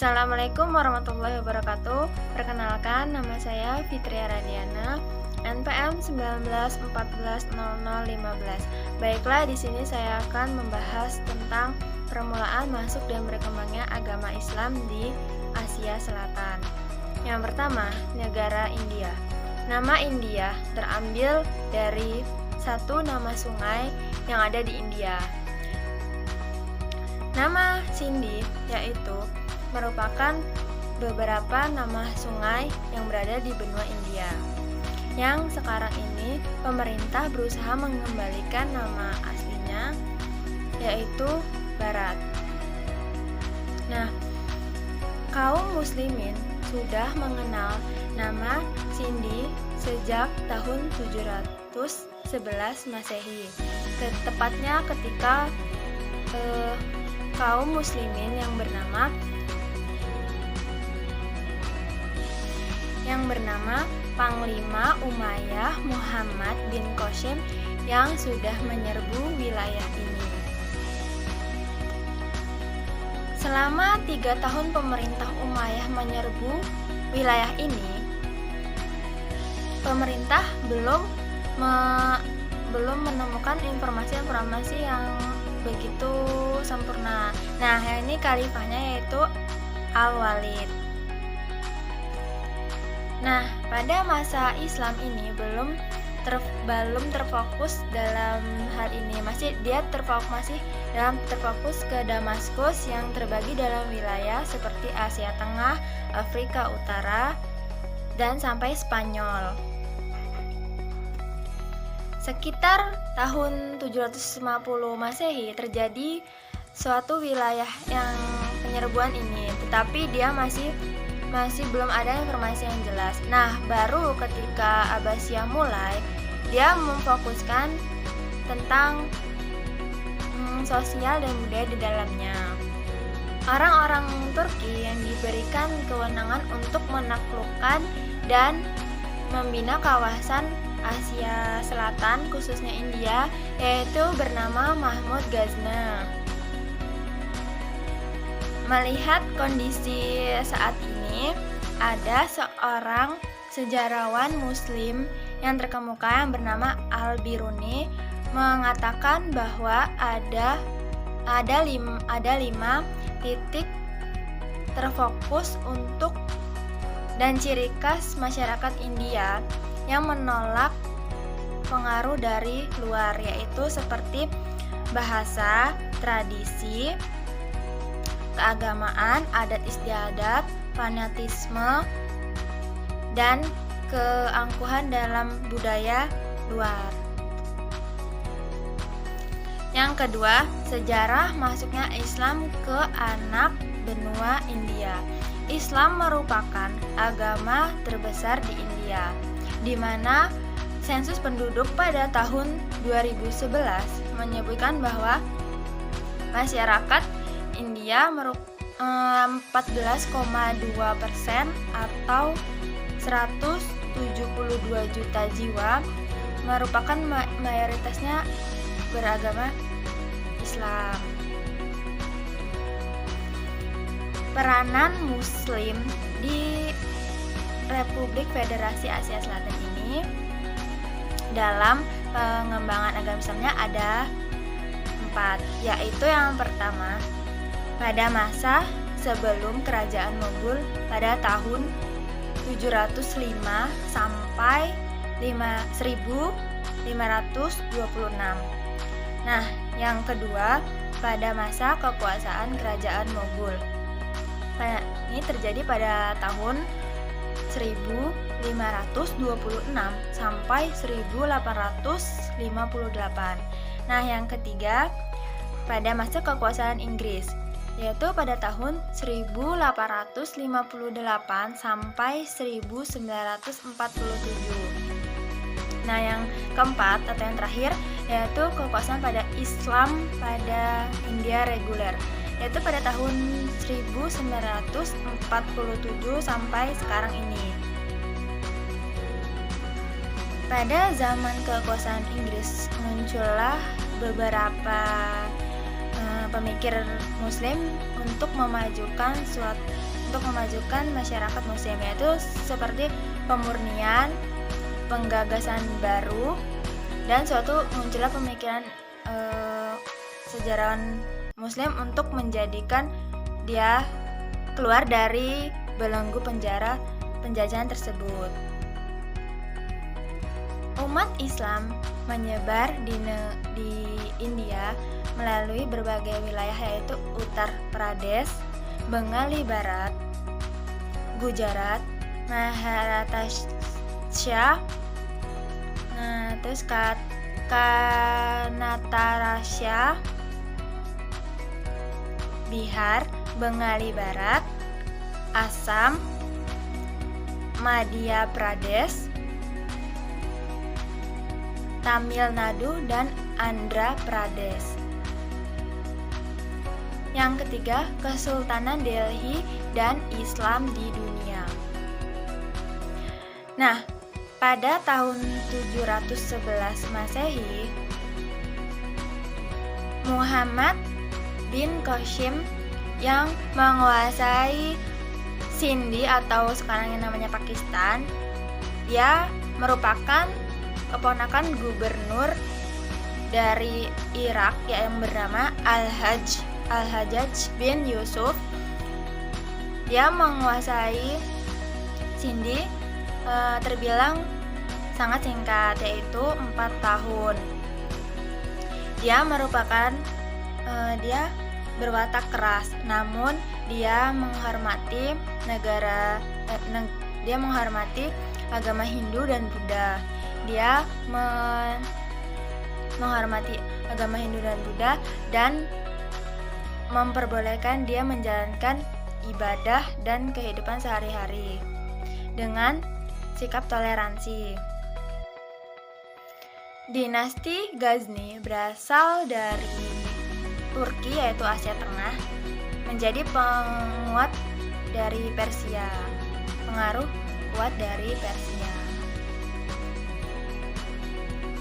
Assalamualaikum warahmatullahi wabarakatuh. Perkenalkan, nama saya Fitria Radiana, NPM 19140015. Baiklah, di sini saya akan membahas tentang permulaan masuk dan berkembangnya agama Islam di Asia Selatan. Yang pertama, negara India. Nama India terambil dari satu nama sungai yang ada di India. Nama Sindhi yaitu merupakan beberapa nama sungai yang berada di benua India. Yang sekarang ini pemerintah berusaha mengembalikan nama aslinya yaitu Barat. Nah, kaum muslimin sudah mengenal nama Sindhi sejak tahun 711 Masehi. Tepatnya ketika kaum muslimin yang bernama Panglima Umayyah Muhammad bin Qasim yang sudah menyerbu wilayah ini. Selama 3 tahun pemerintah Umayyah menyerbu wilayah ini, pemerintah belum menemukan informasi-informasi yang begitu sempurna. Nah, ini khalifahnya yaitu Al-Walid. Nah, pada masa Islam ini belum terfokus dalam hal ini. Masih terfokus ke Damaskus yang terbagi dalam wilayah seperti Asia Tengah, Afrika Utara, dan sampai Spanyol. Sekitar tahun 750 Masehi terjadi suatu wilayah yang penyerbuan ini, tetapi dia masih belum ada informasi yang jelas. Nah, baru ketika Abbasiyah mulai, dia memfokuskan tentang sosial dan budaya di dalamnya. Orang-orang Turki yang diberikan kewenangan untuk menaklukkan dan membina kawasan Asia Selatan, khususnya India, yaitu bernama Mahmud Ghazna. Melihat kondisi saat ini, ada seorang sejarawan Muslim yang terkemuka yang bernama Al-Biruni mengatakan bahwa ada 5 titik terfokus untuk dan ciri khas masyarakat India yang menolak pengaruh dari luar, yaitu seperti bahasa, tradisi, keagamaan, adat istiadat, fanatisme, dan keangkuhan dalam budaya luar. Yang kedua, sejarah masuknya Islam ke anak benua India. Islam merupakan agama terbesar di India, di mana sensus penduduk pada tahun 2011 menyebutkan bahwa masyarakat India 14,2% atau 172 juta jiwa merupakan mayoritasnya beragama Islam. Peranan Muslim di Republik Federasi Asia Selatan ini dalam pengembangan agama Islamnya ada 4, yaitu yang pertama, pada masa sebelum kerajaan Mogul pada tahun 705 sampai 1526. Nah, yang kedua, pada masa kekuasaan kerajaan Mogul. Ini terjadi pada tahun 1526 sampai 1858. Nah, yang ketiga, pada masa kekuasaan Inggris, yaitu pada tahun 1858 sampai 1947. Nah, yang keempat atau yang terakhir yaitu kekuasaan pada Islam pada India reguler, yaitu pada tahun 1947 sampai sekarang ini. Pada zaman kekuasaan Inggris muncullah beberapa pemikir Muslim untuk memajukan untuk memajukan masyarakat Muslim, yaitu seperti pemurnian, penggagasan baru, dan suatu munculnya pemikiran sejarawan Muslim untuk menjadikan dia keluar dari belenggu penjajahan tersebut. Umat Islam menyebar di India melalui berbagai wilayah, yaitu Uttar Pradesh, Bengali Barat, Gujarat, Maharashtra, terus Karnataka, Bihar, Bengali Barat, Assam, Madhya Pradesh, Tamil Nadu, dan Andhra Pradesh. Yang ketiga, Kesultanan Delhi dan Islam di dunia. Nah, pada tahun 711 Masehi, Muhammad bin Qasim yang menguasai Sindh atau sekarang yang namanya Pakistan, dia merupakan keponakan gubernur dari Irak yang bernama Al-Hajjaj bin Yusuf. Dia menguasai Sindh terbilang sangat singkat, yaitu 4 tahun. Dia berwatak keras, namun dia menghormati agama Hindu dan Buddha. Dia menghormati agama Hindu dan Buddha dan memperbolehkan dia menjalankan ibadah dan kehidupan sehari-hari dengan sikap toleransi. Dinasti Ghazni berasal dari Turki, yaitu Asia Tengah, menjadi penguat dari Persia. Pengaruh kuat dari Persia.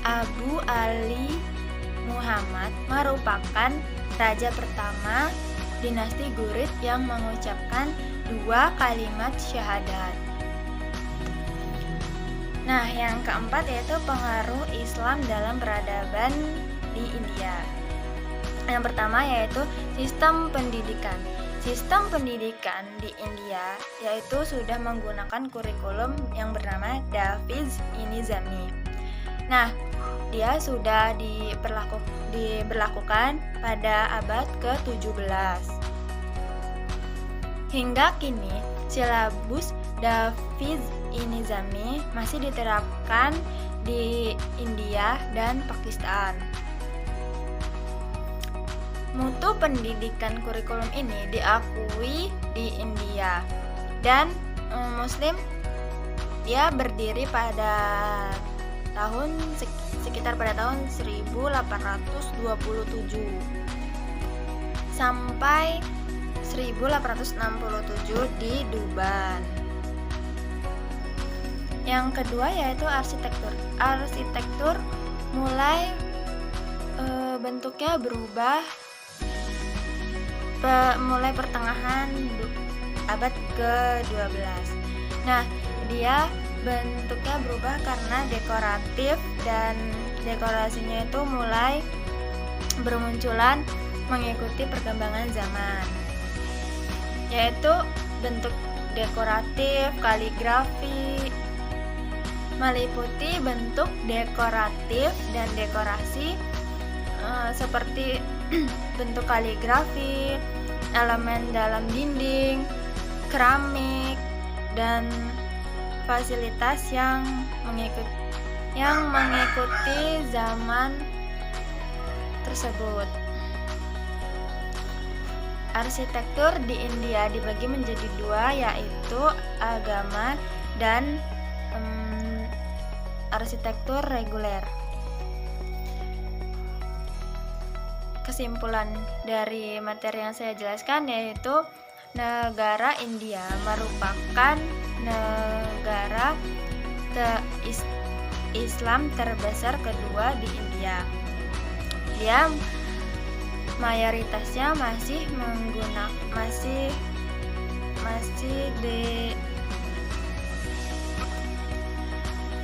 Abu Ali Muhammad merupakan raja pertama dinasti Ghurid yang mengucapkan 2 kalimat syahadat. Nah, yang keempat yaitu pengaruh Islam dalam peradaban di India. Yang pertama yaitu sistem pendidikan. Sistem pendidikan di India yaitu sudah menggunakan kurikulum yang bernama Dafiz-i-Nizami. Nah, dia sudah diberlakukan pada abad ke-17. Hingga kini, silabus Dafiz-i-Nizami masih diterapkan di India dan Pakistan. Mutu pendidikan kurikulum ini diakui di India dan Muslim. Dia berdiri pada sekitar pada tahun 1827 sampai 1867 di Duban. Yang kedua yaitu arsitektur. Arsitektur mulai bentuknya berubah mulai pertengahan abad ke-12. Nah, dia bentuknya berubah karena dekoratif dan dekorasinya itu mulai bermunculan mengikuti perkembangan zaman, yaitu bentuk dekoratif, kaligrafi, meliputi bentuk dekoratif dan dekorasi seperti bentuk kaligrafi, elemen dalam dinding, keramik, dan fasilitas yang mengikuti zaman tersebut. Arsitektur di India dibagi menjadi 2, yaitu agama dan arsitektur reguler. Kesimpulan dari materi yang saya jelaskan yaitu negara India merupakan negara Islam terbesar kedua di India. Dia mayoritasnya masih masih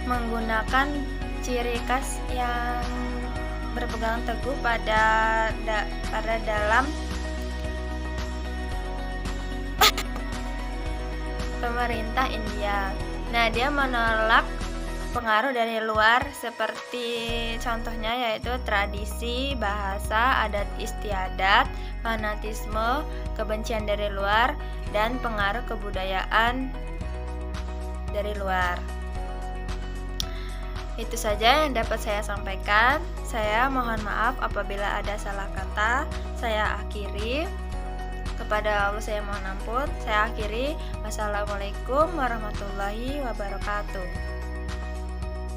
menggunakan ciri khas yang berpegang teguh pada dalam pemerintah India. Nah, dia menolak pengaruh dari luar seperti contohnya yaitu tradisi, bahasa, adat istiadat, fanatisme, kebencian dari luar, dan pengaruh kebudayaan dari luar. Itu saja yang dapat saya sampaikan. Saya mohon maaf apabila ada salah kata. Saya akhiri. Kepada Allah saya mohon ampun. Saya akhiri. Wassalamualaikum warahmatullahi wabarakatuh.